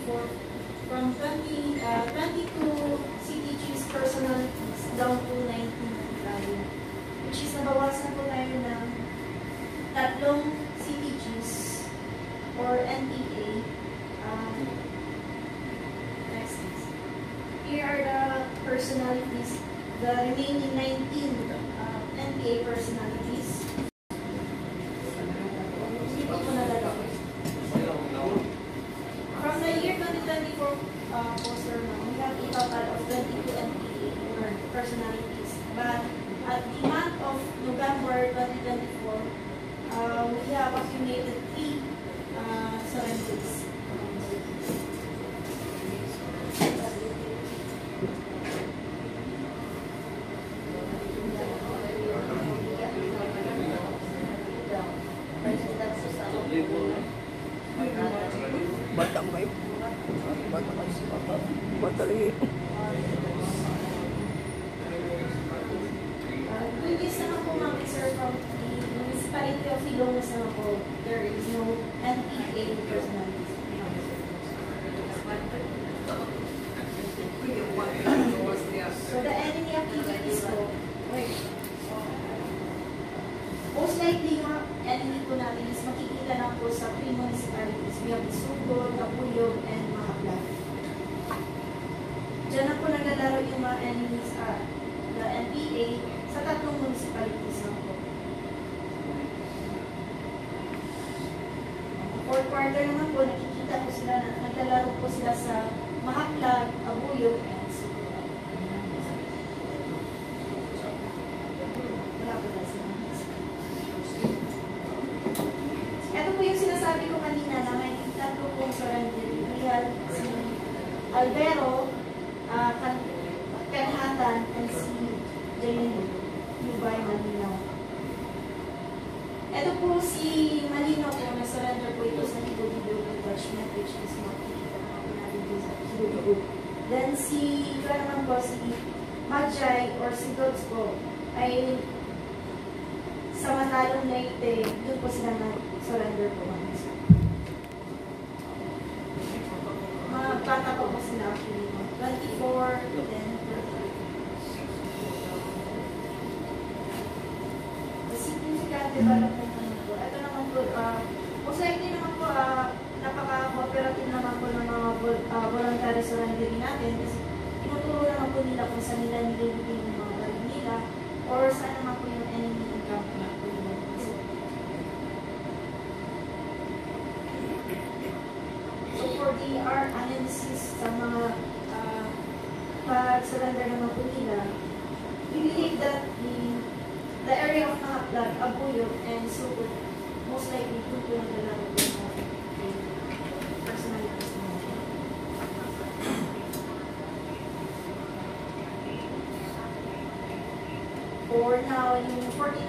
2024, from 22 CTGs personal down to 19 tayo. Which is nabawasan po tayo ng tatlong CTGs or NPA. Next. Here are the personalities, the remaining 19 NPA personalities. From the year 2024 poster, we have a total of 22 NPA personalities. But at the month of November 2024, we have accumulated 3 surrenders. Bata mo kayo? Bata kayo si Papa. Bata lagi. Previous naman po mga sir from the municipality of Ilongos naman po, there is no NPA personalities. So the enemy activities po, most likely yung enemy po natin is makikita na po sa 3 municipalities. We have Sugod, Kapuyog, and Mahaklan. Diyan na po naglalaro yung mga enemies, the NPA, sa 3 municipalities na po. 4th quarter naman po, nakikita po sila na naglalaro po sila sa Mahaklan, Kapuyog, and Sugod. Wala po na sila. Ito po yung sinasabi ko kanina na may tatlo pong surrender. We have si Albero, Kanhatan, and si Jaylin Yubay Malinaw. Ito po si Malinaw po na surrender po ito sa Hibo-Hibo attachment, which is makikita natin natin sa Hibo-Hibo. Then si naman po si Majay or si Gods po ay sa Matalong Leyte, doon po sila na-surrender po. Mga bata po sila actually. 24, then 30. Significant development naman po. Ito naman po, most likely naman po, napaka-cooperative naman po ng mga voluntary surrendering natin kasi tinuturo naman po nila kung saan nila nililipin yung mga baril nila or saan naman po yung enemy income na po yun. So for our analysis sa mga pag-surrender naman po nila, we believe that the area of Mahaklan, Abuyog, and Sugod most likely dito po naglalaro po ng personalities naman. For now, yung 49